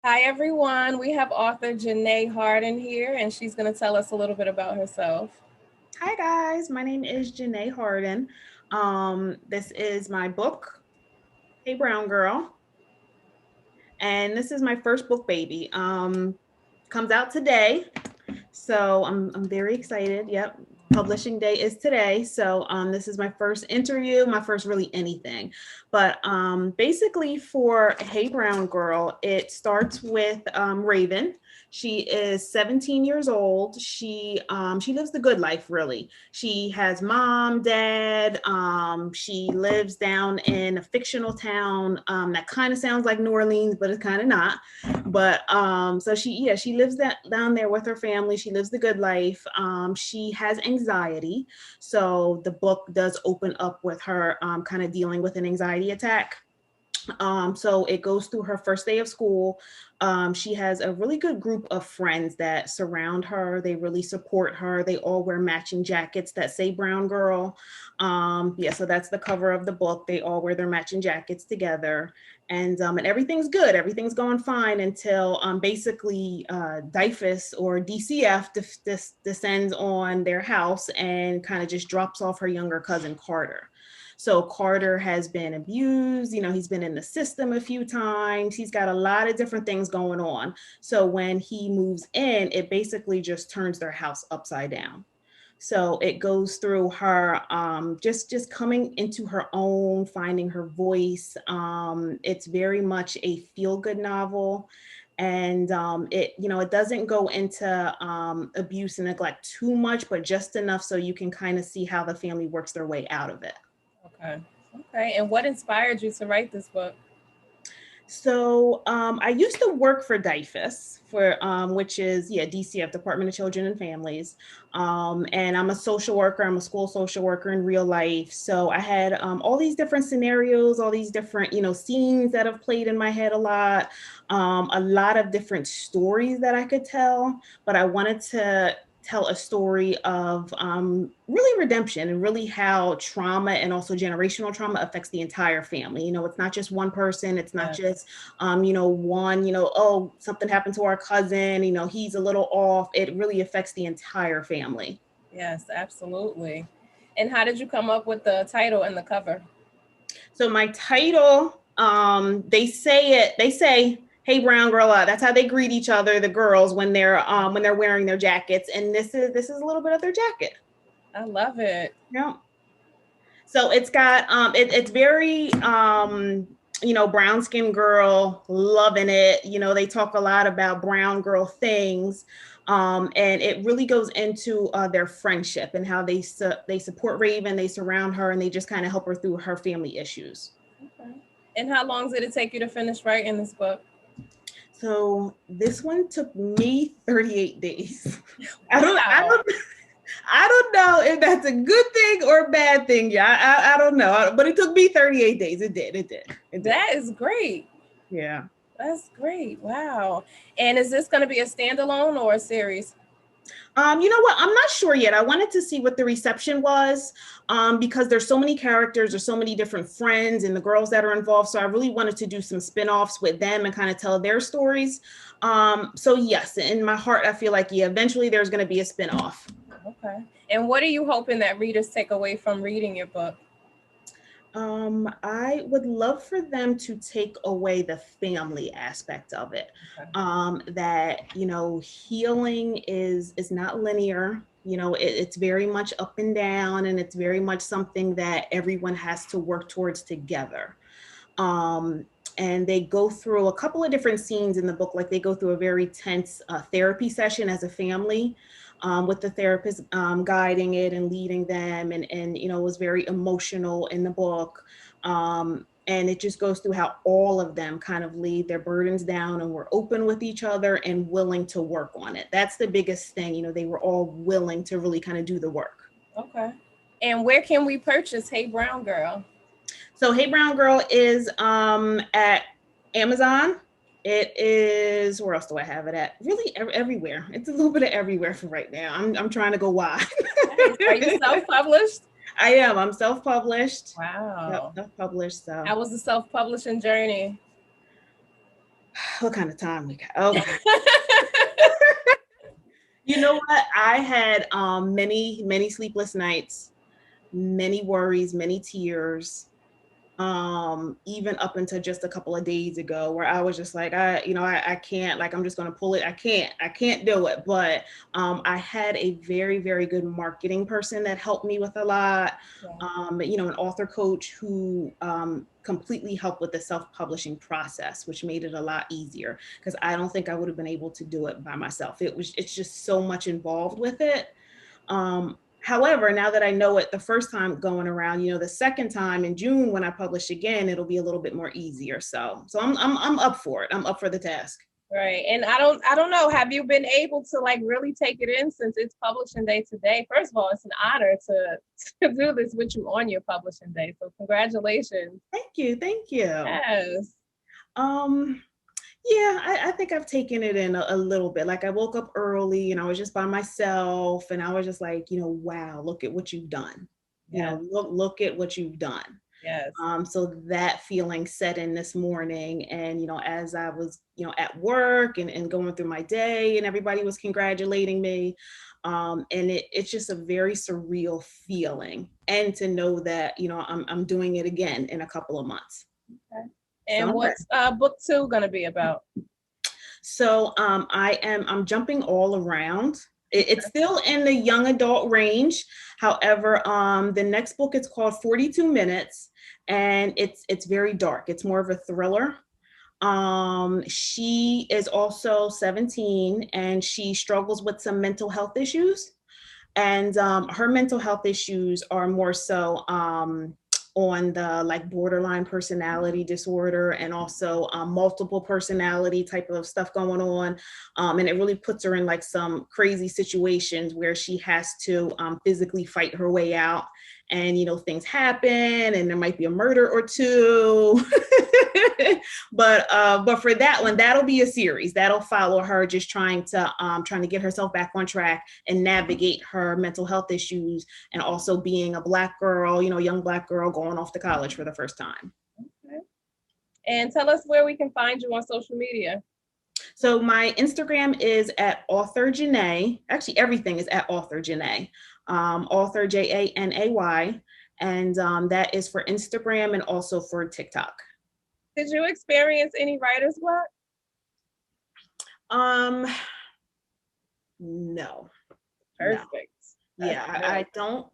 Hi, everyone. We have author Janay Harden here, and she's going to tell us a little bit about herself. Hi guys, my name is Janay Harden. This is my book, Hey Brown Girl, and this is my first book baby. Comes out today, so I'm very excited. Yep, publishing day is today. So this is my first interview, my first really anything. But basically for Hey Brown Girl, it starts with Raven. She is 17 years old. She lives the good life, really. She has mom, dad. She lives down in a fictional town that kind of sounds like New Orleans, but it's kind of not. But so she lives that down there with her family. She lives the good life. She has anxiety, so the book does open up with her kind of dealing with an anxiety attack. So it goes through her first day of school. She has a really good group of friends that surround her. They really support her. They all wear matching jackets that say Brown Girl. Yeah, so that's the cover of the book. They all wear their matching jackets together. And everything's good. Everything's going fine until basically DIFUS or DCF descends on their house and kind of just drops off her younger cousin Carter. So Carter has been abused, he's been in the system a few times. He's got a lot of different things going on. So when he moves in, it basically just turns their house upside down. So it goes through her just coming into her own, finding her voice. It's very much a feel good novel, and it doesn't go into abuse and neglect too much, but just enough so you can kind of see how the family works their way out of it. Okay. Okay. And what inspired you to write this book? So I used to work for DIFUS, which is DCF, Department of Children and Families, and I'm a social worker. I'm a school social worker in real life. So I had all these different scenarios, all these different scenes that have played in my head a lot of different stories that I could tell. But I wanted to tell a story of really redemption and really how trauma and also generational trauma affects the entire family. It's not just one person. It's not Yes. just, one, oh, something happened to our cousin, he's a little off. It really affects the entire family. Yes, absolutely. And how did you come up with the title and the cover? So my title, they say, "Hey brown girl," that's how they greet each other, the girls, when they're wearing their jackets. And this is a little bit of their jacket. I love it. Yeah. So it's got it's very brown skin girl, loving it. They talk a lot about brown girl things. And it really goes into their friendship and how they support Raven, they surround her, and they just kind of help her through her family issues. Okay. And how long did it take you to finish writing this book? So this one took me 38 days. I don't I Wow. don't I don't know if that's a good thing or a bad thing. Yeah, I don't know. But it took me 38 days. It did. That is great. Yeah. That's great. Wow. And is this going to be a standalone or a series? You know what? I'm not sure yet. I wanted to see what the reception was because there's so many characters, there's so many different friends and the girls that are involved. So I really wanted to do some spin-offs with them and kind of tell their stories. So yes, in my heart, I feel like, yeah, eventually there's going to be a spin-off. Okay. And what are you hoping that readers take away from reading your book? I would love for them to take away the family aspect of it. Okay. That healing is not linear. It's very much up and down, and it's very much something that everyone has to work towards together. Um, and they go through a couple of different scenes in the book. Like they go through a very tense therapy session as a family, with the therapist guiding it and leading them, and it was very emotional in the book. And it just goes through how all of them kind of laid their burdens down and were open with each other and willing to work on it. That's the biggest thing. They were all willing to really kind of do the work. Okay. And where can we purchase Hey Brown Girl? So Hey Brown Girl is at Amazon. It is, where else do I have it at? Really everywhere. It's a little bit of everywhere for right now. I'm trying to go wide. Nice. Are you self-published? I am. I'm self-published. Yep, Wow. self-published. So How was the self-publishing journey? What kind of time we got? Okay. You know what? I had many sleepless nights, many worries, many tears, even up until just a couple of days ago where I was just like, I can't, like, I'm just going to pull it. I can't do it. But I had a very, very good marketing person that helped me with a lot. Yeah. An author coach who completely helped with the self-publishing process, which made it a lot easier because I don't think I would have been able to do it by myself. It's just so much involved with it. However, now that I know it the first time going around, the second time in June when I publish again, it'll be a little bit more easier. So I'm up for it. I'm up for the task. Right. And I don't know, have you been able to like really take it in since it's publishing day today? First of all, it's an honor to do this with you on your publishing day. So congratulations. Thank you. Thank you. Yes. Um, yeah, I think I've taken it in a little bit. Like I woke up early and I was just by myself and I was just like, wow, look at what you've done. Yes. Look at what you've done. Yes. So that feeling set in this morning. And, as I was, at work and going through my day and everybody was congratulating me. And it's just a very surreal feeling. And to know that, I'm doing it again in a couple of months. Okay. And what's book 2 going to be about? So I'm jumping all around. It's still in the young adult range. However, the next book is called 42 Minutes, and it's very dark. It's more of a thriller. She is also 17, and she struggles with some mental health issues. And her mental health issues are more so on the like borderline personality disorder and also multiple personality type of stuff going on. And it really puts her in like some crazy situations where she has to physically fight her way out. And things happen and there might be a murder or two. But for that one, that'll be a series that'll follow her just trying to get herself back on track and navigate her mental health issues, and also being a Black girl, young Black girl going off to college for the first time. Okay. And tell us where we can find you on social media. So my Instagram is at author Janay. Actually, everything is at author Janay. Author Janay, and that is for Instagram and also for TikTok. Did you experience any writer's block? No. Perfect. No. Yeah, I don't.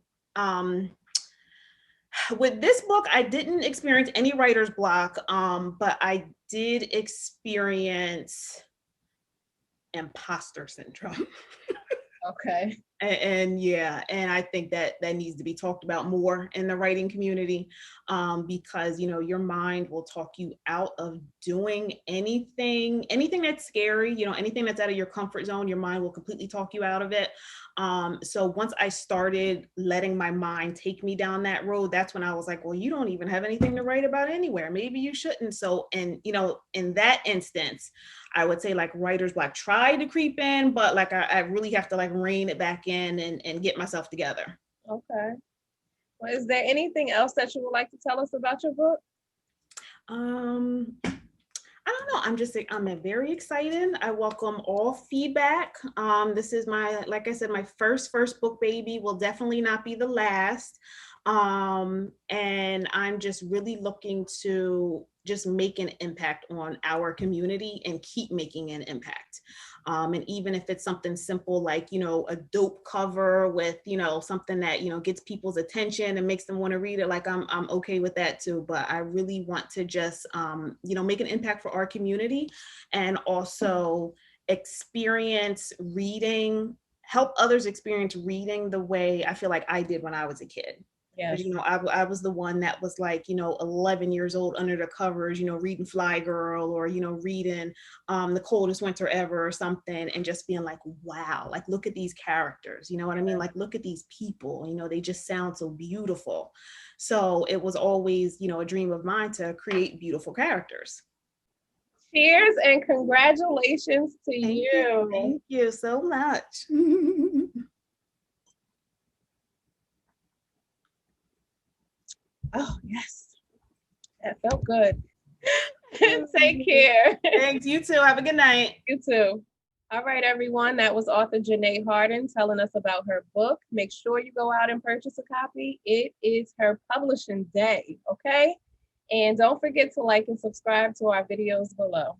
With this book, I didn't experience any writer's block, but I did experience imposter syndrome. Okay. And I think that needs to be talked about more in the writing community, because your mind will talk you out of doing anything that's scary, anything that's out of your comfort zone. Your mind will completely talk you out of it. So once I started letting my mind take me down that road, that's when I was like, well, you don't even have anything to write about anywhere. Maybe you shouldn't. So, and in that instance, I would say like writer's block tried to creep in, but like I really have to like rein it back in and get myself together. Okay. Well, is there anything else that you would like to tell us about your book? I don't know. I'm very excited. I welcome all feedback. This is like I said, my first book baby, will definitely not be the last. And I'm just really looking to just make an impact on our community and keep making an impact. And even if it's something simple like, a dope cover with, something that, gets people's attention and makes them want to read it, like I'm okay with that too. But I really want to just, make an impact for our community, and also help others experience reading the way I feel like I did when I was a kid. Yes. I was the one that was like, 11 years old under the covers, reading Fly Girl, or, reading The Coldest Winter Ever or something, and just being like, wow, like, look at these characters, you know what I mean? Like, look at these people, they just sound so beautiful. So it was always, a dream of mine to create beautiful characters. Cheers and congratulations to you. Thank you so much. Oh, yes. That felt good. Take care. Thanks. You too. Have a good night. You too. All right, everyone. That was author Janay Harden telling us about her book. Make sure you go out and purchase a copy. It is her publishing day, okay? And don't forget to like and subscribe to our videos below.